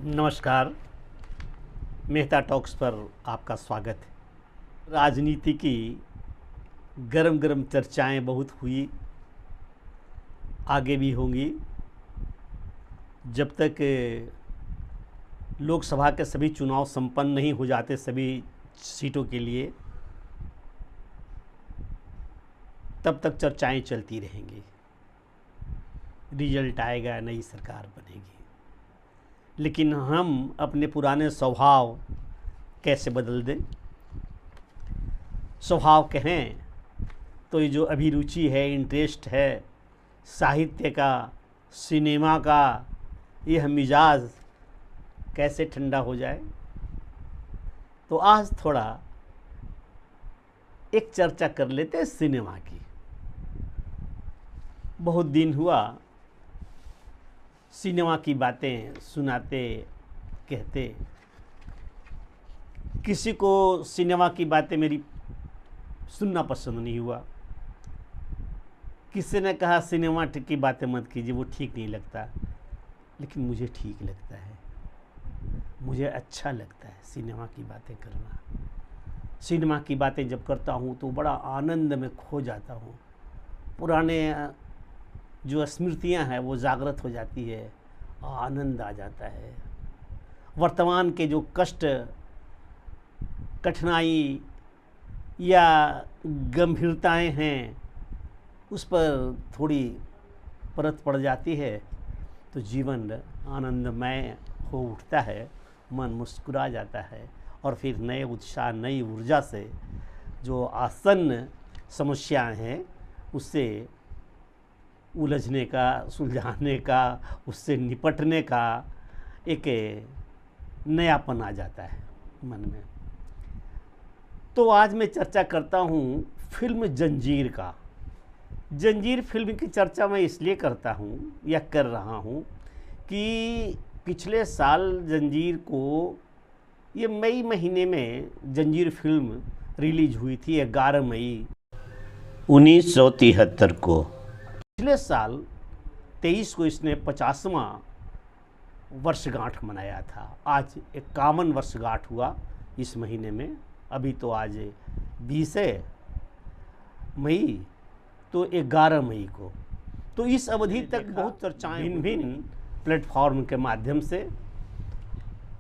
नमस्कार। मेहता टॉक्स पर आपका स्वागत है। राजनीति की गरम गरम चर्चाएं बहुत हुई, आगे भी होंगी। जब तक लोकसभा के सभी चुनाव संपन्न नहीं हो जाते सभी सीटों के लिए, तब तक चर्चाएं चलती रहेंगी। रिजल्ट आएगा, नई सरकार बनेगी। लेकिन हम अपने पुराने स्वभाव कैसे बदल दें? स्वभाव कहें तो ये जो अभिरुचि है, इंटरेस्ट है साहित्य का, सिनेमा का, यह मिजाज कैसे ठंडा हो जाए? तो आज थोड़ा एक चर्चा कर लेते हैं सिनेमा की। बहुत दिन हुआ सिनेमा की बातें सुनाते कहते। किसी को सिनेमा की बातें मेरी सुनना पसंद नहीं हुआ। किसी ने कहा सिनेमा की बातें मत कीजिए, वो ठीक नहीं लगता। लेकिन मुझे ठीक लगता है, मुझे अच्छा लगता है सिनेमा की बातें करना। सिनेमा की बातें जब करता हूँ तो बड़ा आनंद में खो जाता हूँ। पुराने जो स्मृतियां हैं वो जागृत हो जाती है, आनंद आ जाता है। वर्तमान के जो कष्ट, कठिनाई या गंभीरताएं हैं उस पर थोड़ी परत पड़ जाती है तो जीवन आनंदमय हो उठता है, मन मुस्कुरा जाता है और फिर नए उत्साह, नई ऊर्जा से जो आसन्न समस्याएं हैं उससे उलझने का, सुलझाने का, उससे निपटने का एक नयापन आ जाता है मन में। तो आज मैं चर्चा करता हूँ फिल्म जंजीर का। जंजीर फिल्म की चर्चा मैं इसलिए करता हूँ या कर रहा हूँ कि पिछले साल जंजीर को, ये मई महीने में जंजीर फिल्म रिलीज हुई थी 11 मई 1973 को। पिछले साल 23 को इसने 50वां वर्षगांठ मनाया था। आज 51 वर्षगांठ हुआ इस महीने में। अभी तो आज 20 मई, तो 11 मई को। तो इस अवधि तक बहुत चर्चाएं भिन्न भिन्न प्लेटफॉर्म के माध्यम से,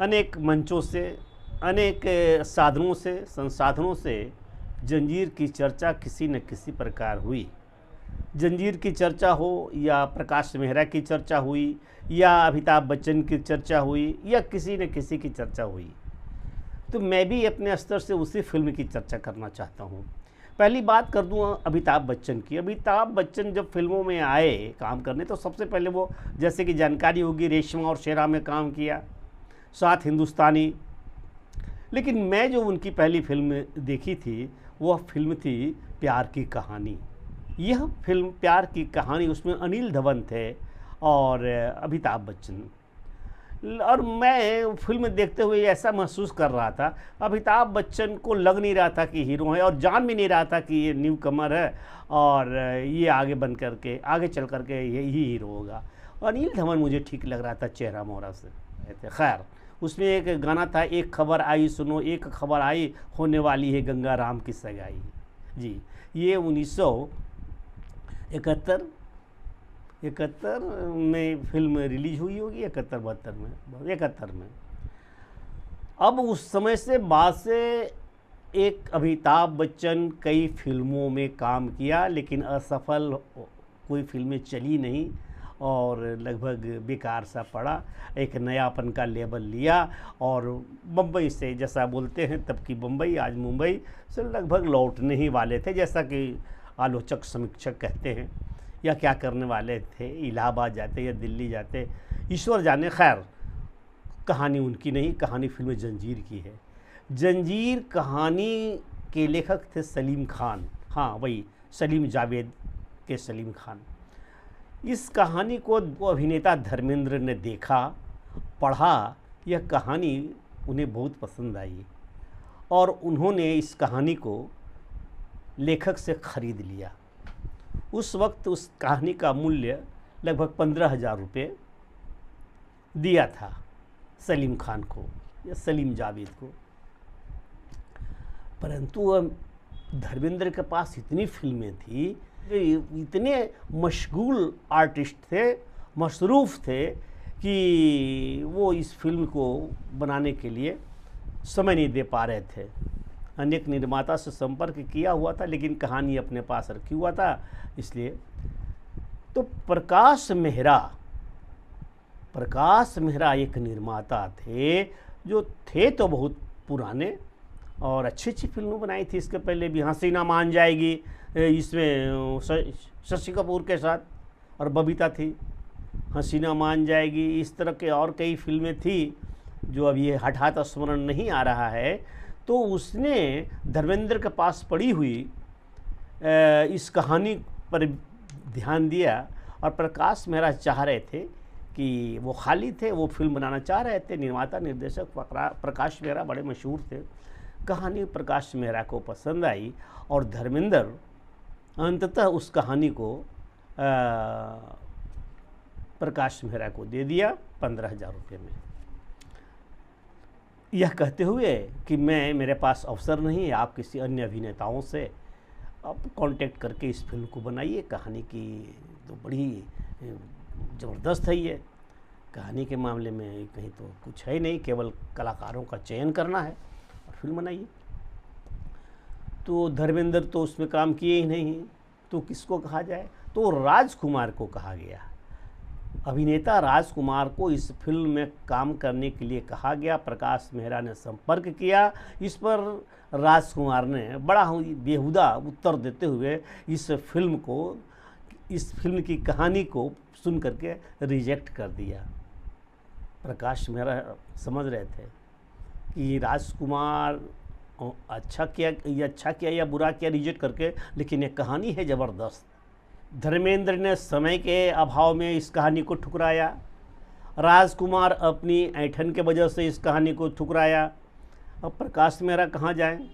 अनेक मंचों से, अनेक साधनों से, संसाधनों से जंजीर की चर्चा किसी न किसी प्रकार हुई। जंजीर की चर्चा हो या प्रकाश मेहरा की चर्चा हुई या अमिताभ बच्चन की चर्चा हुई या किसी न किसी की चर्चा हुई। तो मैं भी अपने स्तर से उसी फिल्म की चर्चा करना चाहता हूँ। पहली बात कर दूँ अमिताभ बच्चन की। अमिताभ बच्चन जब फिल्मों में आए काम करने तो सबसे पहले वो, जैसे कि जानकारी होगी, रेशमा और शेरा में काम किया, साथ हिंदुस्तानी। लेकिन मैं जो उनकी पहली फिल्म देखी थी वह फिल्म थी प्यार की कहानी। यह फिल्म प्यार की कहानी, उसमें अनिल धवन थे और अमिताभ बच्चन। और मैं फिल्म देखते हुए ऐसा महसूस कर रहा था, अमिताभ बच्चन को लग नहीं रहा था कि हीरो है और जान भी नहीं रहा था कि ये न्यू कमर है और ये आगे बन करके, आगे चल करके यही हीरो होगा। और अनिल धवन मुझे ठीक लग रहा था चेहरा मोहरा से। खैर, उसमें एक गाना था, एक खबर आई सुनो, एक खबर आई, होने वाली है गंगा राम की सगाई। जी, ये 1971 में फिल्म रिलीज हुई होगी, 71 में। अब उस समय से बाद से एक अमिताभ बच्चन कई फिल्मों में काम किया, लेकिन असफल, कोई फिल्में चली नहीं और लगभग बेकार सा पड़ा। एक नयापन का लेबल लिया और बम्बई से, जैसा बोलते हैं तब की बम्बई, आज मुंबई से लगभग लौटने ही वाले थे, जैसा कि आलोचक समीक्षक कहते हैं, या क्या करने वाले थे, इलाहाबाद जाते या दिल्ली जाते, ईश्वर जाने। खैर, कहानी उनकी नहीं, कहानी फिल्म जंजीर की है। जंजीर कहानी के लेखक थे सलीम खान। हाँ, वही सलीम जावेद के सलीम खान। इस कहानी को अभिनेता धर्मेंद्र ने देखा, पढ़ा। यह कहानी उन्हें बहुत पसंद आई और उन्होंने इस कहानी को लेखक से ख़रीद लिया। उस वक्त उस कहानी का मूल्य लगभग 15,000 रुपये दिया था। सलीम खान को या सलीम जावेद को। परंतु अब धर्मेंद्र के पास इतनी फिल्में थी, इतने मशगूल आर्टिस्ट थे, मसरूफ़ थे कि वो इस फिल्म को बनाने के लिए समय नहीं दे पा रहे थे। अनेक निर्माता से संपर्क किया हुआ था, लेकिन कहानी अपने पास रखी हुआ था, इसलिए। तो प्रकाश मेहरा एक निर्माता थे जो थे तो बहुत पुराने और अच्छी अच्छी फिल्में बनाई थी। इसके पहले भी हसीना मान जाएगी, इसमें शशि कपूर के साथ, और बबीता थी। हसीना मान जाएगी, इस तरह के और कई फिल्में थी जो अब ये हठात स्मरण नहीं आ रहा है। तो उसने धर्मेंद्र के पास पड़ी हुई इस कहानी पर ध्यान दिया, और प्रकाश मेहरा चाह रहे थे कि वो खाली थे, वो फिल्म बनाना चाह रहे थे। निर्माता निर्देशक प्रकाश मेहरा बड़े मशहूर थे। कहानी प्रकाश मेहरा को पसंद आई और धर्मेंद्र अंततः उस कहानी को प्रकाश मेहरा को दे दिया 15,000 रुपये में, यह कहते हुए कि मेरे पास अवसर नहीं है, आप किसी अन्य अभिनेताओं से आप कांटेक्ट करके इस फिल्म को बनाइए। कहानी की तो बड़ी ज़बरदस्त है ये, कहानी के मामले में कहीं तो कुछ है नहीं, केवल कलाकारों का चयन करना है और फिल्म बनाइए। तो धर्मेंद्र तो उसमें काम किए ही नहीं, तो किसको कहा जाए? तो राजकुमार को कहा गया। अभिनेता राजकुमार को इस फिल्म में काम करने के लिए कहा गया। प्रकाश मेहरा ने संपर्क किया। इस पर राजकुमार ने बड़ा बेहुदा उत्तर देते हुए इस फिल्म की कहानी को सुन करके रिजेक्ट कर दिया। प्रकाश मेहरा समझ रहे थे कि राजकुमार अच्छा किया या बुरा किया रिजेक्ट करके, लेकिन ये कहानी है ज़बरदस्त। धर्मेंद्र ने समय के अभाव में इस कहानी को ठुकराया, राजकुमार अपनी ऐंठन के वजह से इस कहानी को ठुकराया। अब प्रकाश मेहरा कहाँ जाएं?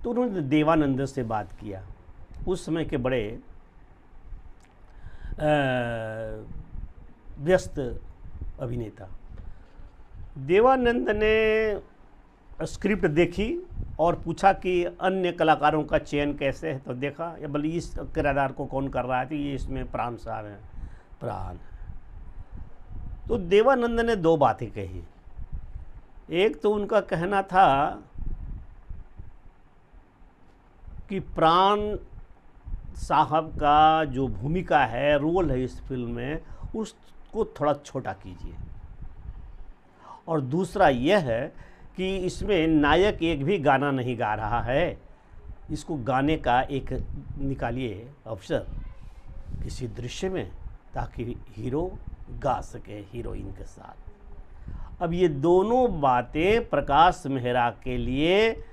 तो उन्होंने देवानंद से बात किया, उस समय के बड़े व्यस्त अभिनेता। देवानंद ने स्क्रिप्ट देखी और पूछा कि अन्य कलाकारों का चयन कैसे है, तो देखा या बल्कि इस किरदार को कौन कर रहा है, तो ये इसमें प्राण साहब हैं, प्राण। तो देवानंद ने दो बातें कही। एक तो उनका कहना था कि प्राण साहब का जो भूमिका है, रोल है इस फिल्म में, उसको थोड़ा छोटा कीजिए। और दूसरा यह है कि इसमें नायक एक भी गाना नहीं गा रहा है, इसको गाने का एक निकालिए अवसर किसी दृश्य में, ताकि हीरो गा सके हीरोइन के साथ। अब ये दोनों बातें प्रकाश मेहरा के लिए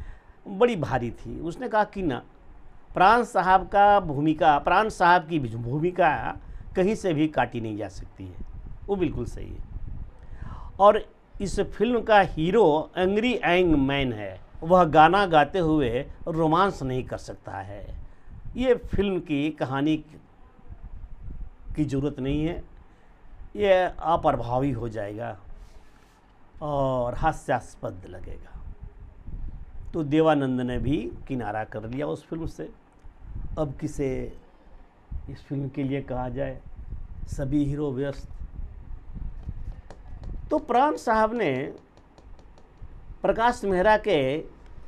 बड़ी भारी थी। उसने कहा कि ना, प्राण साहब की भूमिका कहीं से भी काटी नहीं जा सकती है, वो बिल्कुल सही है। और इस फिल्म का हीरो एंग्री यंग मैन है, वह गाना गाते हुए रोमांस नहीं कर सकता है। ये फिल्म की कहानी की ज़रूरत नहीं है, ये अप्रभावी हो जाएगा और हास्यास्पद लगेगा। तो देवानंद ने भी किनारा कर लिया उस फिल्म से। अब किसे इस फिल्म के लिए कहा जाए, सभी हीरो व्यस्त। तो प्राण साहब ने प्रकाश मेहरा के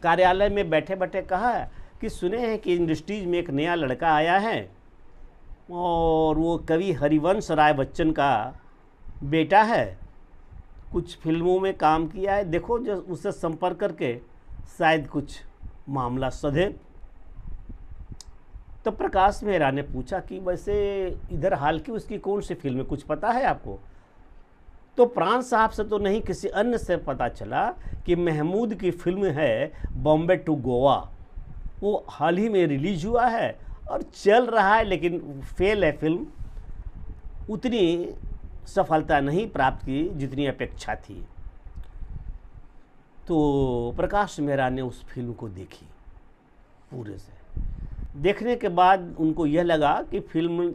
कार्यालय में बैठे बैठे कहा कि सुने हैं कि इंडस्ट्रीज में एक नया लड़का आया है और वो कवि हरिवंश राय बच्चन का बेटा है, कुछ फिल्मों में काम किया है, देखो जो उससे संपर्क करके शायद कुछ मामला सधे। तो प्रकाश मेहरा ने पूछा कि वैसे इधर हाल की उसकी कौन सी फिल्म है, कुछ पता है आपको? तो प्राण साहब से तो नहीं, किसी अन्य से पता चला कि महमूद की फिल्म है बॉम्बे टू गोवा, वो हाल ही में रिलीज हुआ है और चल रहा है, लेकिन फेल है फिल्म, उतनी सफलता नहीं प्राप्त की जितनी अपेक्षा थी। तो प्रकाश मेहरा ने उस फिल्म को देखी पूरे से। देखने के बाद उनको यह लगा कि फिल्म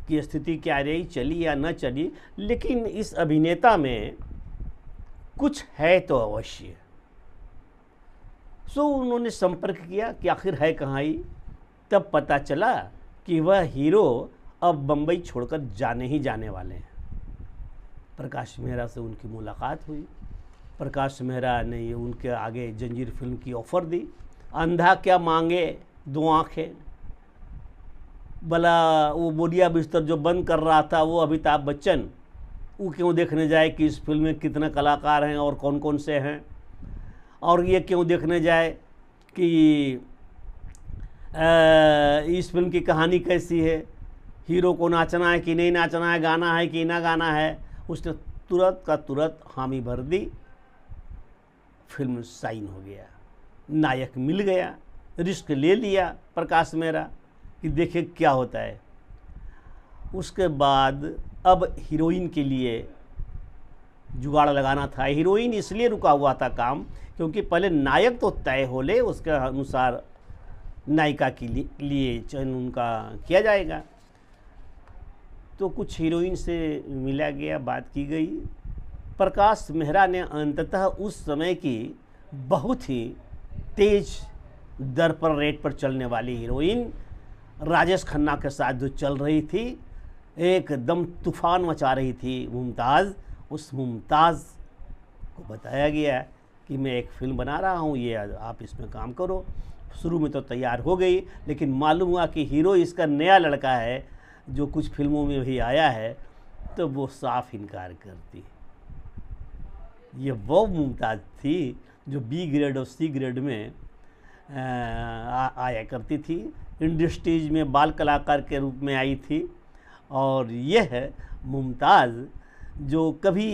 की स्थिति क्या रही, चली या न चली, लेकिन इस अभिनेता में कुछ है तो अवश्य। सो उन्होंने संपर्क किया कि आखिर है कहाँ ही। तब पता चला कि वह हीरो अब बम्बई छोड़कर जाने ही जाने वाले हैं। प्रकाश मेहरा से उनकी मुलाकात हुई। प्रकाश मेहरा ने उनके आगे जंजीर फिल्म की ऑफ़र दी। अंधा क्या मांगे दो आँखें, भला वो बोरिया बिस्तर जो बंद कर रहा था वो अमिताभ बच्चन, वो क्यों देखने जाए कि इस फिल्म में कितने कलाकार हैं और कौन कौन से हैं, और ये क्यों देखने जाए कि इस फिल्म की कहानी कैसी है, हीरो को नाचना है कि नहीं नाचना है, गाना है कि ना गाना है। उसने तुरंत का तुरंत हामी भर दी। फिल्म साइन हो गया, नायक मिल गया, रिस्क ले लिया प्रकाश मेहरा कि देखे क्या होता है। उसके बाद अब हीरोइन के लिए जुगाड़ लगाना था। हीरोइन इसलिए रुका हुआ था काम क्योंकि पहले नायक तो तय हो ले, उसके अनुसार नायिका के लिए चयन उनका किया जाएगा। तो कुछ हीरोइन से मिला गया, बात की गई। प्रकाश मेहरा ने अंततः उस समय की बहुत ही तेज दर पर रेट पर चलने वाली हीरोइन राजेश खन्ना के साथ जो चल रही थी, एकदम तूफान मचा रही थी, मुमताज़, उस मुमताज़ को बताया गया कि मैं एक फ़िल्म बना रहा हूँ, ये आप इसमें काम करो। शुरू में तो तैयार हो गई, लेकिन मालूम हुआ कि हीरो इसका नया लड़का है जो कुछ फिल्मों में भी आया है, तो वो साफ इनकार करती। ये वो मुमताज़ थी जो बी ग्रेड और सी ग्रेड में आया करती थी, इंडस्ट्रीज में बाल कलाकार के रूप में आई थी। और यह है मुमताज़ जो कभी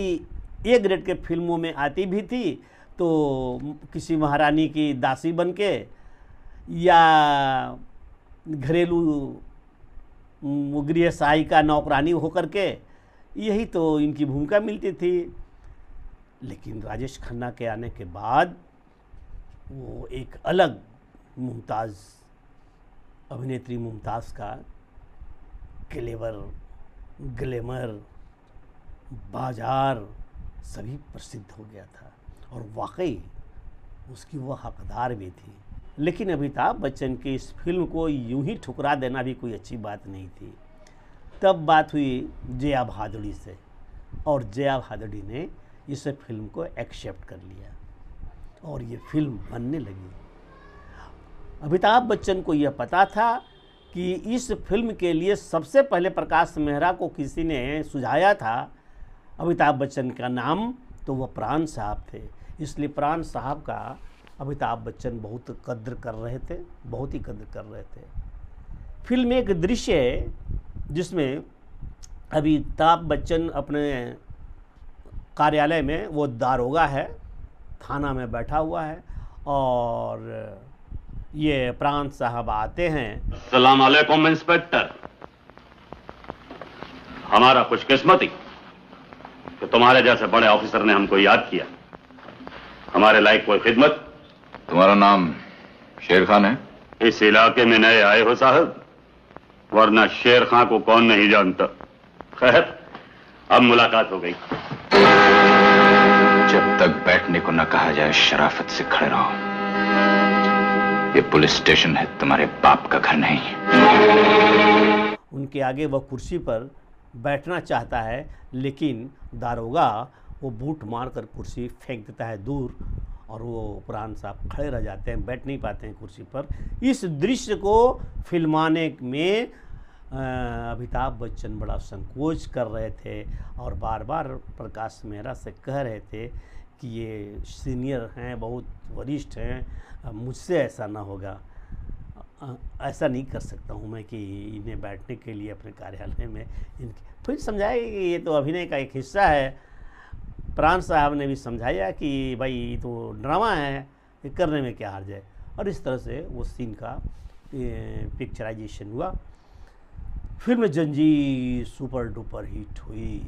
ए ग्रेड के फिल्मों में आती भी थी तो किसी महारानी की दासी बन के या घरेलू गृह सहायिका नौकरानी होकर के, यही तो इनकी भूमिका मिलती थी। लेकिन राजेश खन्ना के आने के बाद वो एक अलग मुमताज़, अभिनेत्री मुमताज़ का क्लेवर, ग्लैमर, बाजार सभी प्रसिद्ध हो गया था और वाकई उसकी वह हकदार भी थी। लेकिन अमिताभ बच्चन की इस फिल्म को यूं ही ठुकरा देना भी कोई अच्छी बात नहीं थी। तब बात हुई जया भादुड़ी से और जया भादुड़ी ने इस फिल्म को एक्सेप्ट कर लिया और ये फिल्म बनने लगी। अमिताभ बच्चन को यह पता था कि इस फिल्म के लिए सबसे पहले प्रकाश मेहरा को किसी ने सुझाया था अमिताभ बच्चन का नाम, तो वह प्राण साहब थे। इसलिए प्राण साहब का अमिताभ बच्चन बहुत कद्र कर रहे थे, बहुत ही कद्र कर रहे थे। फिल्म एक दृश्य है जिसमें अमिताभ बच्चन अपने कार्यालय में, वो दारोगा है, थाना में बैठा हुआ है और ये प्राण साहब आते हैं। अस्सलाम वालेकुम इंस्पेक्टर, हमारा खुशकिस्मती कि तुम्हारे जैसे बड़े ऑफिसर ने हमको याद किया। हमारे लायक कोई खिदमत? तुम्हारा नाम शेर खान है? इस इलाके में नए आए हो साहब, वरना शेर खान को कौन नहीं जानता। खैर, अब मुलाकात हो गई। जब तक बैठने को न कहा जाए शराफत से खड़े रहो। ये पुलिस स्टेशन है, तुम्हारे बाप का घर नहीं। उनके आगे वह कुर्सी पर बैठना चाहता है, लेकिन दारोगा वो बूट मारकर कुर्सी फेंक देता है दूर और वो प्राण साहब खड़े रह जाते हैं, बैठ नहीं पाते हैं कुर्सी पर। इस दृश्य को फिल्माने में अमिताभ बच्चन बड़ा संकोच कर रहे थे और बार बार प्रकाश मेहरा से कह रहे थे कि ये सीनियर हैं, बहुत वरिष्ठ हैं, मुझसे ऐसा ना होगा, ऐसा नहीं कर सकता हूँ मैं कि इन्हें बैठने के लिए अपने कार्यालय में इनके। फिर समझाया कि ये तो अभिनय का एक हिस्सा है। प्राण साहब ने भी समझाया कि भाई ये तो ड्रामा है, ये करने में क्या हर्ज है। और इस तरह से वो सीन का पिक्चराइजेशन हुआ। फिल्म जंजीर सुपर डुपर हिट हुई,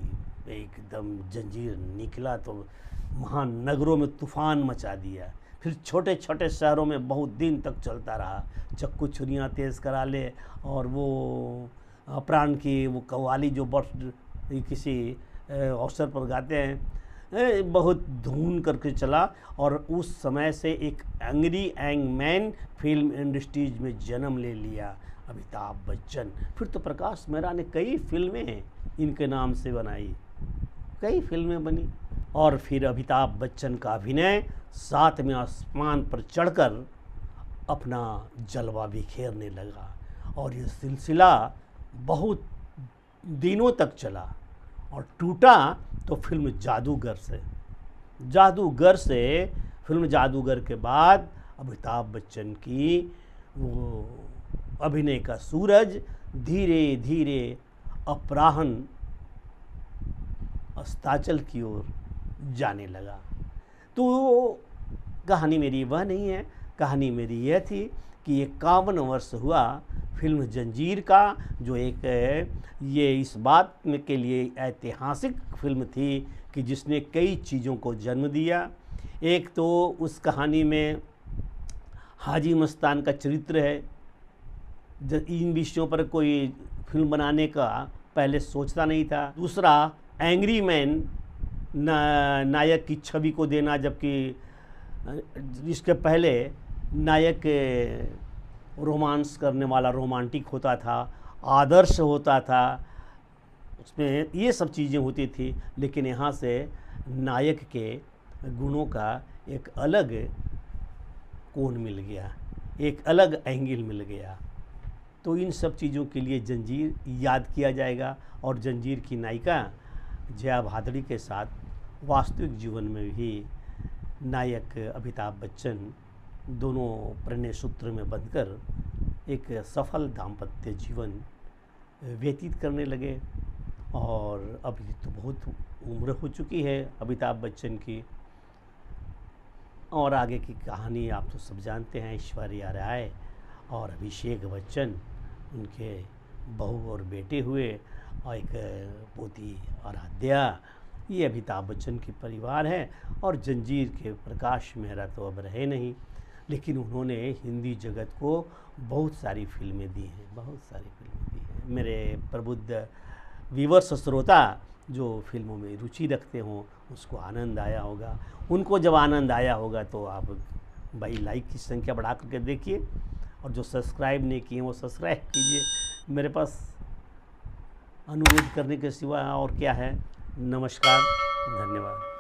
एकदम जंजीर निकला तो महानगरों में तूफान मचा दिया। फिर छोटे छोटे शहरों में बहुत दिन तक चलता रहा। चक्कू छुरियाँ तेज़ करा ले और वो प्राण की वो कव्वाली जो बर्थ किसी अवसर पर गाते हैं, बहुत धून करके चला और उस समय से एक angry young man film industries में जन्म ले लिया अमिताभ बच्चन। फिर तो प्रकाश मेहरा ने कई फिल्में इनके नाम से बनाई, कई फिल्में बनी और फिर अमिताभ बच्चन का अभिनय सातवें आसमान पर चढ़कर अपना जलवा बिखेरने लगा और ये सिलसिला बहुत दिनों तक चला और टूटा तो फिल्म जादूगर से फिल्म जादूगर के बाद अमिताभ बच्चन की वो अभिनय का सूरज धीरे धीरे अपराह्न अस्ताचल की ओर जाने लगा। तो कहानी मेरी वह नहीं है, कहानी मेरी यह थी कि 51 वर्ष हुआ फिल्म जंजीर का, जो एक ये इस बात में के लिए ऐतिहासिक फिल्म थी कि जिसने कई चीज़ों को जन्म दिया। एक तो उस कहानी में हाजी मस्तान का चरित्र है, इन विषयों पर कोई फिल्म बनाने का पहले सोचता नहीं था। दूसरा एंग्री मैन नायक की छवि को देना, जबकि इसके पहले नायक रोमांस करने वाला रोमांटिक होता था, आदर्श होता था, उसमें ये सब चीज़ें होती थी। लेकिन यहाँ से नायक के गुणों का एक अलग कोण मिल गया, एक अलग एंगल मिल गया। तो इन सब चीज़ों के लिए जंजीर याद किया जाएगा और जंजीर की नायिका जया भादुड़ी के साथ वास्तविक जीवन में भी नायक अमिताभ बच्चन दोनों प्रणय सूत्र में बंधकर एक सफल दाम्पत्य जीवन व्यतीत करने लगे। और अभी तो बहुत उम्र हो चुकी है अमिताभ बच्चन की, और आगे की कहानी आप तो सब जानते हैं। ऐश्वर्या राय और अभिषेक बच्चन उनके बहू और बेटे हुए और एक पोती आराध्या, ये अमिताभ बच्चन की परिवार है। और जंजीर के प्रकाश मेहरा तो अब रहे नहीं, लेकिन उन्होंने हिंदी जगत को बहुत सारी फिल्में दी हैं, बहुत सारी फिल्में दी हैं। मेरे प्रबुद्ध व्यूअर्स श्रोता जो फिल्मों में रुचि रखते हों उसको आनंद आया होगा। उनको जब आनंद आया होगा तो आप भाई लाइक की संख्या बढ़ा करके देखिए, और जो सब्सक्राइब नहीं किए वो सब्सक्राइब कीजिए। मेरे पास अनुरोध करने के सिवा और क्या है। नमस्कार, धन्यवाद।